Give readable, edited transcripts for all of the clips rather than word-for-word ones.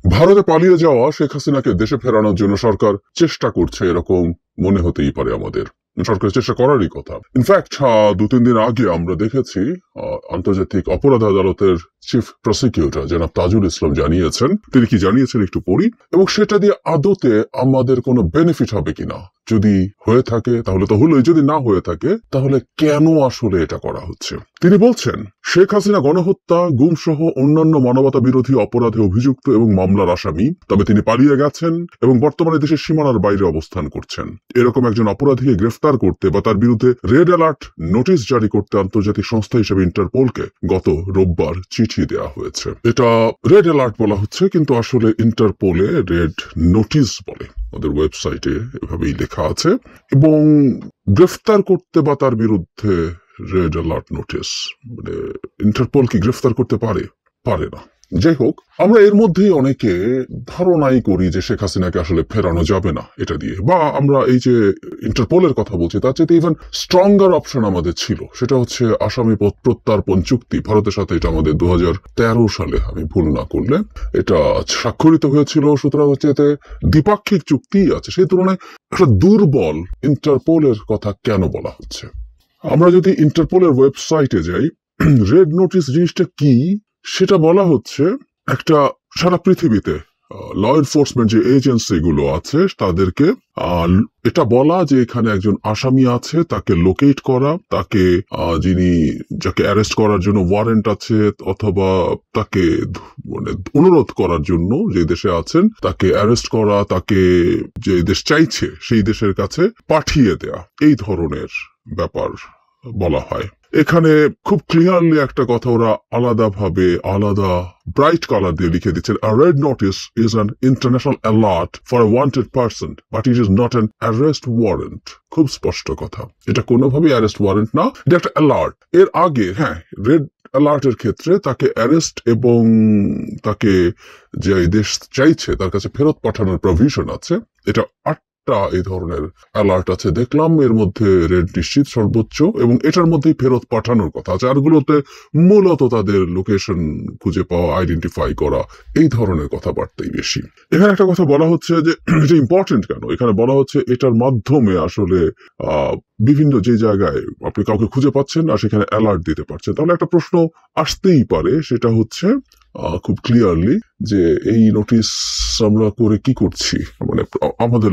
ভারতে পালিয়ে যাওয়া শেখ হাসিনাকে দেশে ফেরানোর জন্য সরকার চেষ্টা করছে, এরকম মনে হতেই পারে আমাদের। সরকারের চেষ্টা করারই কথা। ইনফ্যাক্ট 2-3 দিন আগে আমরা দেখেছি আন্তর্জাতিক অপরাধ আদালতের চিফ প্রসিকিউটর জনাব তাজুল ইসলাম জানিয়েছেন, তিনি কি জানিয়েছেন একটু পড়ি, এবং সেটা দিয়ে আদতে আমাদের কোনো বেনিফিট হবে কিনা, যদি হয়ে থাকে তাহলে তো হলোই, যদি না হয়ে থাকে তাহলে কেন আসলে এটা করা হচ্ছে। তিনি বলছেন, শেখ হাসিনা গণহত্যা, গুম সহ অন্যান্য মানবতা বিরোধী অপরাধে অভিযুক্ত এবং মামলার আসামি, তবে তিনি পালিয়ে গেছেন এবং বর্তমানে দেশের সীমানার বাইরে অবস্থান করছেন। এরকম একজন অপরাধীকে গ্রেফতার করতে বা তার বিরুদ্ধে রেড অ্যালার্ট নোটিশ জারি করতে আন্তর্জাতিক সংস্থা হিসেবে ইন্টারপোলকে গত রোববার চিঠি দেওয়া হয়েছে। এটা রেড অ্যালার্ট বলা হচ্ছে, কিন্তু আসলে ইন্টারপোলে রেড নোটিশ বলে, ওদের ওয়েবসাইটে এভাবেই লেখা আছে। এবং গ্রেফতার করতে বা তার বিরুদ্ধে রেড অ্যালার্ট নোটিশ, মানে ইন্টারপোল কি গ্রেফতার করতে পারে না। যাই হোক, আমরা এর মধ্যেই অনেকে ধারণাই করি যে শেখ হাসিনাকে আসলে ফেরানো যাবে না এটা দিয়ে, বা আমরা এই যে ইন্টারপোলের কথা বলছি তার চেয়ে ইভেন স্ট্রঙ্গার অপশন আমাদের ছিল, সেটা হচ্ছে আসামি প্রত্যার্পণ চুক্তি। ভারতের সাথে এটা আমাদের 2013 সালে, আমি ভুল না করলে, এটা স্বাক্ষরিত হয়েছিল। সুতরাং হচ্ছে এতে দ্বিপাক্ষিক চুক্তি আছে, সেই তুলনায় একটা দুর্বল ইন্টারপোলের কথা কেন বলা হচ্ছে। আমরা যদি ইন্টারপোলের ওয়েবসাইটে যাই, রেড নোটিশ জিনিসটা কি সেটা বলা হচ্ছে, একটা সারা পৃথিবীতে ল এনফোর্সমেন্ট যে এজেন্সি গুলো আছে তাদেরকে এটা বলা যে এখানে একজন আসামি আছে, তাকে লোকেট করা, তাকে যাকে অ্যারেস্ট করার জন্য ওয়ারেন্ট আছে, অথবা তাকে মানে অনুরোধ করার জন্য যে দেশে আছেন তাকে অ্যারেস্ট করা, তাকে যে দেশ চাইছে সেই দেশের কাছে পাঠিয়ে দেয়া, এই ধরনের ব্যাপার বলা হয়। এখানে খুব ক্লিয়ারলি একটা কথা ওরা আলাদা ব্রাইট কালার দিয়ে লিখে দিচ্ছেন, a red notice is an international alert for a wanted person but it is not an arrest warrant। খুব স্পষ্ট কথা, এটা কোনোভাবেই অ্যারেস্ট ওয়ারেন্ট না, এটা একটা অ্যালার্ট। এর আগে রেড অ্যালার্টের ক্ষেত্রে তাকে অ্যারেস্ট এবং তাকে যে দেশ চাইছে তার কাছে ফেরত পাঠানোর প্রভিশন আছে। এটা এই ধরনের অ্যালার্ট আছে দেখলাম, এর মধ্যে রেড নিশ্চিত সর্বোচ্চ, এবং এটার মধ্যেই ফেরত পাঠানোর কথা আছে। আরগুলোতে মূলত তাদের লোকেশন খুঁজে পাওয়া, আইডেন্টিফাই করা, এই ধরনের কথাবার্তাই বেশি। এখানে একটা কথা বলা হচ্ছে যে এটা ইম্পর্টেন্ট কেন, এখানে বলা হচ্ছে এটার মাধ্যমে আসলে বিভিন্ন যে জায়গায় আপনি কাউকে খুঁজে পাচ্ছেন আর সেখানে অ্যালার্ট দিতে পারছেন। তাহলে একটা প্রশ্ন আসতেই পারে, সেটা হচ্ছে খুব ক্লিয়ারলি যে এই নোটিশ আমরা করে কি করছি, মানে আমাদের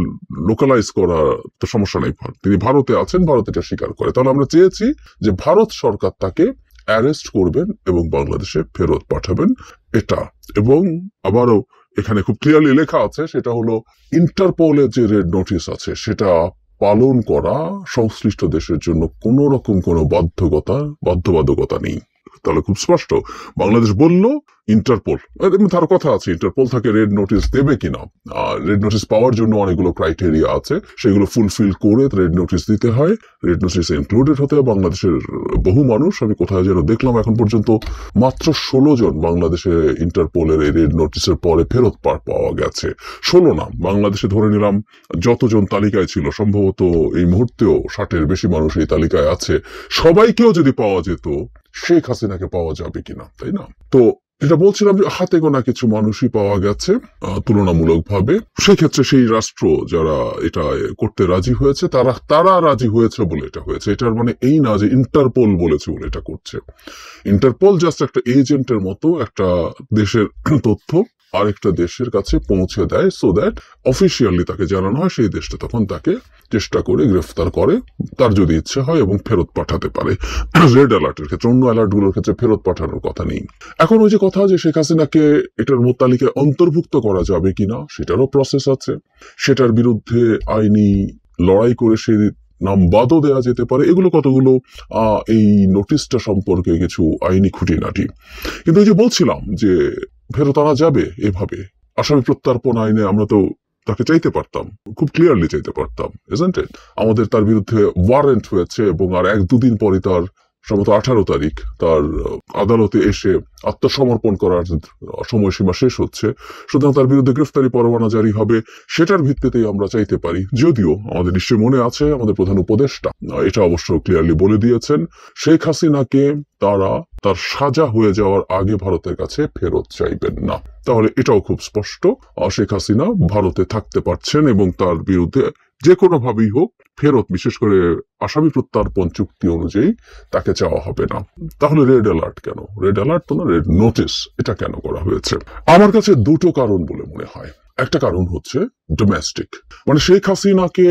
লোকালাইজ করা তো সমস্যা নেই, তিনি ভারতে আছেন, ভারত এটা স্বীকার করে, তাহলে আমরা চেয়েছি যে ভারত সরকার তাকে অ্যারেস্ট করবেন এবং বাংলাদেশে ফেরত পাঠাবেন এটা। এবং আবারও এখানে খুব ক্লিয়ারলি লেখা আছে, সেটা হলো ইন্টারপোলের যে রেড নোটিশ আছে সেটা পালন করা সংশ্লিষ্ট দেশের জন্য কোনো রকম কোনো বাধ্যবাধকতা নেই। তাহলে খুব স্পষ্ট, বাংলাদেশ বলল ইন্টারপোল, তার কথা আছে ইন্টারপোল তাকে রেড নোটিশ দেবে কিনা। রেড নোটিশ পাওয়ার জন্য অনেকগুলো ক্রাইটেরিয়া আছে, সেগুলো ফুলফিল করে রেড নোটিশ দিতে হয়, রেড নোটিশ ইনক্লুডেড হতে হয়। বাংলাদেশের বহু মানুষ, আমি কোথায় যেন দেখলাম এখন পর্যন্ত মাত্র 16 জন বাংলাদেশে ইন্টারপোলের এই রেড নোটিশের পরে ফেরত পাওয়া গেছে। 16 না, বাংলাদেশে ধরে নিলাম যতজন তালিকায় ছিল, সম্ভবত এই মুহূর্তেও 60-এর বেশি মানুষ এই তালিকায় আছে, সবাইকেও যদি পাওয়া যেত শেখ হাসিনাকে পাওয়া যাবে কিনা, তাই না? তো যেটা বলছিলাম যে হাতে গোনা কিছু মানুষই পাওয়া গেছে তুলনামূলকভাবে। সেই ক্ষেত্রে সেই রাষ্ট্র যারা এটা করতে রাজি হয়েছে তারা রাজি হয়েছে বলে এটা হয়েছে। এটার মানে এই না যে ইন্টারপোল বলেছে বলে এটা করছে। ইন্টারপোল জাস্ট একটা এজেন্টের মতো, একটা দেশের তথ্য আরেকটা দেশের কাছে পৌঁছে দেয়, সো দ্যাট অফিসিয়ালি তাকে জানানো হয়, সেই দেশটা তখন তাকে চেষ্টা করে গ্রেফতার করে, তার যদি ইচ্ছে হয়, এবং ফেরত পাঠাতে পারে। রেড অ্যালার্টের ক্ষেত্রে, অন্য অ্যালার্ট গুলোর ক্ষেত্রে ফেরত পাঠানোর কথা নেই। এখন ওই যে কথা যে শেখ হাসিনাকে এটার তালিকায় অন্তর্ভুক্ত করা যাবে কিনা, সেটারও প্রসেস আছে, সেটার বিরুদ্ধে আইনি লড়াই করে সেই নাম বাদও দেওয়া যেতে পারে। এগুলো কতগুলো এই নোটিশটা সম্পর্কে কিছু আইনি খুঁটিনাটি। কিন্তু এই যে বলছিলাম যে ফেরত আনা যাবে এভাবে, আসামি প্রত্যার্পণ আইনে আমরা তো তাকে চাইতে পারতাম, খুব ক্লিয়ারলি চাইতে পারতাম, ইজন্ট ইট? আমাদের তার বিরুদ্ধে ওয়ারেন্ট হয়েছে এবং আর 1-2 দিন পরে তার সম্ভবত 18 তারিখ তার আদালতে এসে আত্মসমর্পণ করার সময়সীমা শেষ হচ্ছে, সুতরাং তার বিরুদ্ধে গ্রেফতারি পরোয়ানা জারি হবে। সেটার ভিত্তিতেই আমরা চাইতে পারি, যদিও আমাদের নিশ্চয় মনে আছে আমাদের প্রধান উপদেষ্টা এটা অবশ্য ক্লিয়ারলি বলে দিয়েছেন, শেখ হাসিনাকে তারা তার সাজা হয়ে যাওয়ার আগে ভারতের কাছে ফেরত চাইবেন না। তাহলে এটাও খুব স্পষ্ট, শেখ হাসিনা ভারতে থাকতে পারছেন এবং তার বিরুদ্ধে যে কোনো ভাবেই হোক ফেরত, বিশেষ করে আসামি প্রত্যার্পণ চুক্তি অনুযায়ী তাকে চাওয়া হবে না। তাহলে রেড অ্যালার্ট কেন? রেড অ্যালার্ট তো না, রেড নোটিস এটা কেন করা হয়েছে? আমার কাছে দুটো কারণ বলে মনে হয়। একটা কারণ হচ্ছে ডোমেস্টিক, মানে শেখ হাসিনাকে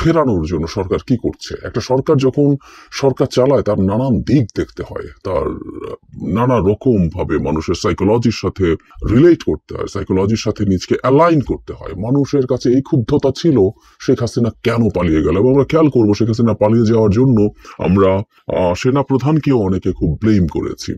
ফেরানোর জন্য সরকার কি করছে। একটা সরকার যখন সরকার চালায় তার নানান দিক দেখতে হয়, তার নানা রকম ভাবে মানুষের সাইকোলজির সাথে রিলেট করতে হয়, সাইকোলজির সাথে নিজকে অ্যালাইন করতে হয়। মানুষের কাছে এই ক্ষুব্ধতা ছিল শেখ হাসিনা কেন পালিয়ে গেল, এবং আমরা খেয়াল করবো শেখ হাসিনা পালিয়ে যাওয়ার জন্য আমরা সেনা প্রধানকেও অনেকে খুব ব্লেম করেছি।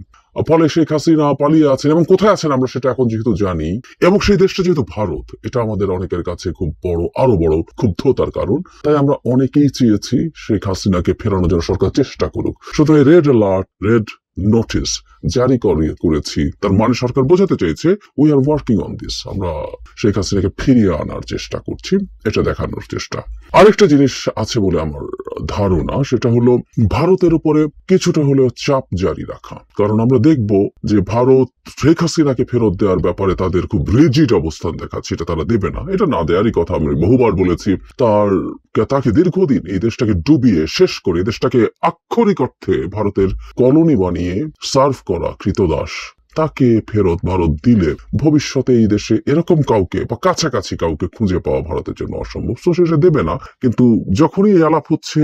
ফলে শেখ হাসিনা পালিয়ে আছেন এবং কোথায় আছেন আমরা সেটা এখন যেহেতু জানি, এবং সেই দেশটা যেহেতু ভারত, এটা আমাদের অনেকের কাছে খুব বড়, আরো বড় ক্ষুব্ধতার কারণ। তাই আমরা অনেকেই চেয়েছি শেখ হাসিনাকে ফেরানোর জন্য সরকার চেষ্টা করুক। সুতরাং রেড অ্যালার্ট, রেড নোটিস জারি করেছি, তার মানে সরকার বোঝাতে চাইছে we are working on this, আমরা শেখ হাসিনাকে ফিরিয়ে আনার চেষ্টা করছি, এটা দেখানোর চেষ্টা। আরেকটা জিনিস আছে বলে আমার ধারণা, সেটা হলো ভারতের উপরে কিছুটা হলেও চাপ জারি রাখা। কারণ আমরা দেখব যে ভারত শেখ হাসিনাকে ফেরত দেওয়ার ব্যাপারে তাদের খুব রিজিড অবস্থান দেখাচ্ছে, এটা তারা দেবে না, এটা না দেওয়ারই কথা। আমি বহুবার বলেছি তাকে দীর্ঘদিন এই দেশটাকে ডুবিয়ে শেষ করে, এই দেশটাকে আক্ষরিক অর্থে ভারতের কলোনি বানিয়ে সার্ভ করা কৃতদাস, তাকে ফেরত ভারত দিলে ভবিষ্যতে এই দেশে এরকম কাউকে বা কাছাকাছি কাউকে খুঁজে পাওয়া ভারতের জন্য অসম্ভব। তো সে দেবে না। কিন্তু যখনই এই আলাপ হচ্ছে,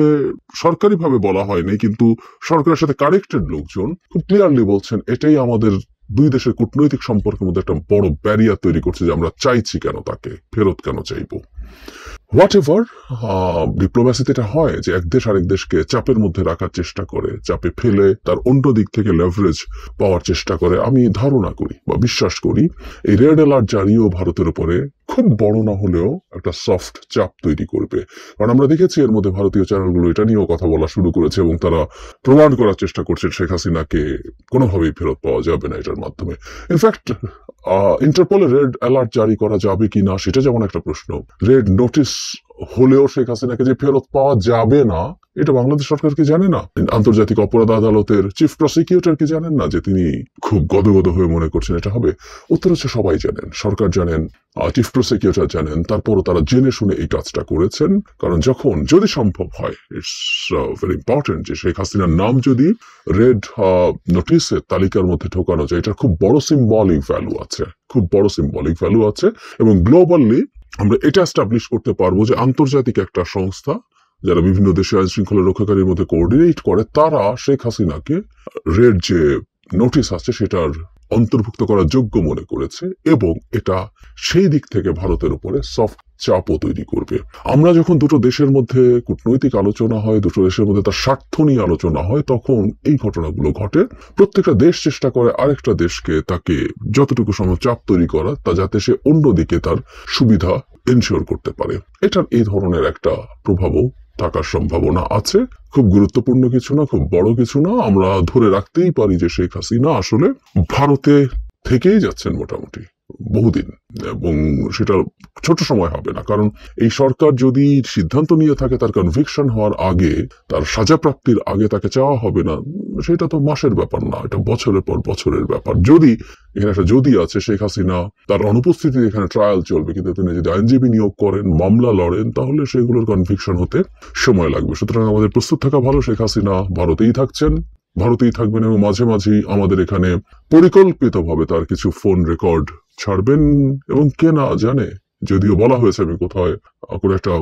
সরকারি ভাবে বলা হয়নি, কিন্তু সরকারের সাথে কানেক্টেড লোকজন খুব ক্লিয়ারলি বলছেন এটাই আমাদের দুই দেশের কূটনৈতিক সম্পর্কের মধ্যে একটা বড় ব্যারিয়ার তৈরি করছে, যে আমরা চাইছি কেন তাকে ফেরত কেন চাইবো। হোয়াট এভার, ডিপ্লোম্যাসিতে এটা হয় যে এক দেশ আরেক দেশকে চাপের মধ্যে রাখার চেষ্টা করে, চাপে ফেলে তার অন্য দিক থেকে লেভারেজ পাওয়ার চেষ্টা করে। আমি ধারণা করি বা বিশ্বাস করি এই রেড অ্যালার্ট জারিও ভারতের উপরে খুব বড় না হলেও একটা সফট চাপ তৈরি করবে। কারণ আমরা দেখেছি এর মধ্যে ভারতীয় চ্যানেলগুলো এটা নিয়েও কথা বলা শুরু করেছে এবং তারা প্রমাণ করার চেষ্টা করছে শেখ হাসিনাকে কোনোভাবেই ফেরত পাওয়া যাবে না এটার মাধ্যমে। ইনফ্যাক্ট ইন্টারপোলে রেড অ্যালার্ট জারি করা যাবে কিনা সেটা যেমন একটা প্রশ্ন, রেড নোটিস হলেও শেখ হাসিনাকে যে ফেরত পাওয়া যাবে না এটা বাংলাদেশ সরকার কি জানে না? আন্তর্জাতিক অপরাধ আদালতের চিফ প্রসিকিউটর কি জানেন না যে তিনি খুব গদগদ হয়ে মনে করছেন এটা হবে? উত্তর হচ্ছে সবাই জানেন, সরকার জানেন, চিফ প্রসিকিউটর জানেন, তারপরও তারা জেনে শুনে এই কাজটা করেছেন। কারণ যখন যদি সম্ভব হয়, ইটস ভেরি ইম্পর্টেন্ট যে শেখ হাসিনার নাম যদি রেড নোটিসের তালিকার মধ্যে ঢোকানো যায়, এটার খুব বড় সিম্বলিক ভ্যালু আছে, খুব বড় সিম্বলিক ভ্যালু আছে। এবং গ্লোবালি আমরা এটা এস্টাবলিশ করতে পারবো যে আন্তর্জাতিক একটা সংস্থা যারা বিভিন্ন দেশে আইন শৃঙ্খলা রক্ষাকারীর মধ্যে কোঅর্ডিনেট করে, তারা শেখ হাসিনাকে রেড যে নোটিস আছে সেটার অন্তর্ভুক্ত করার যোগ্য মনে করেছে, এবং এটা সেই দিক থেকে ভারতের উপরে সফট চাপও তৈরি করবে। আমরা যখন দুটো দেশের মধ্যে কূটনৈতিক আলোচনা হয়, দুটো দেশের মধ্যে তার স্বার্থ নিয়ে আলোচনা হয়, তখন এই ঘটনাগুলো ঘটে। প্রত্যেকটা দেশ চেষ্টা করে আরেকটা দেশকে তাকে যতটুকু সম্ভব চাপ তৈরি করা, তা যাতে সে অন্যদিকে তার সুবিধা এনশিওর করতে পারে। এটার এই ধরনের একটা প্রভাবও থাকার সম্ভাবনা আছে। খুব গুরুত্বপূর্ণ কিছু না, খুব বড় কিছু না। আমরা ধরে রাখতেই পারি যে শেখ হাসিনা আসলে ভারতে থেকেই যাচ্ছেন মোটামুটি বহুদিন, এবং সেটা ছোট সময় হবে না। কারণ এই সরকার যদি সিদ্ধান্ত নিয়ে থাকে তার কনভিকশন হওয়ার আগে, তার সাজা প্রাপ্তির আগে তাকে চাওয়া হবে না, সেটা তো মাসের ব্যাপার না, এটা বছরের পর বছরের ব্যাপার। যদি এখানে একটা যদি আছে, শেখ হাসিনা তার অনুপস্থিতিতে এখানে ট্রায়াল চলবে, কিন্তু তিনি যদি আইনজীবী নিয়োগ করেন, মামলা লড়েন, তাহলে সেগুলোর কনভিকশন হতে সময় লাগবে। সুতরাং আমাদের প্রস্তুত থাকা ভালো। শেখ হাসিনা ভারতেই থাকছেন, ভারতেই থাকবেন, এবং মাঝে মাঝেই আমাদের এখানে পরিকল্পিতভাবে তার কিছু ফোন রেকর্ড ছাড়বেন। এবং কে না জানে, যদিও বলা হয়েছে, আমি কোথায় কোনো একটা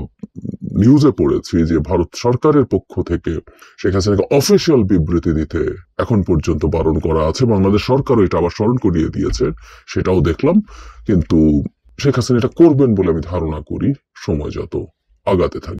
নিউজে পড়েছি যে ভারত সরকারের পক্ষ থেকে শেখ হাসিনাকে অফিসিয়াল বিবৃতি দিতে এখন পর্যন্ত বারণ করা আছে। বাংলাদেশ সরকারও এটা আবার স্মরণ করিয়ে দিয়েছে, সেটাও দেখলাম। কিন্তু শেখ হাসিনা এটা করবেন বলে আমি ধারণা করি সময় যত আগাতে থাকে।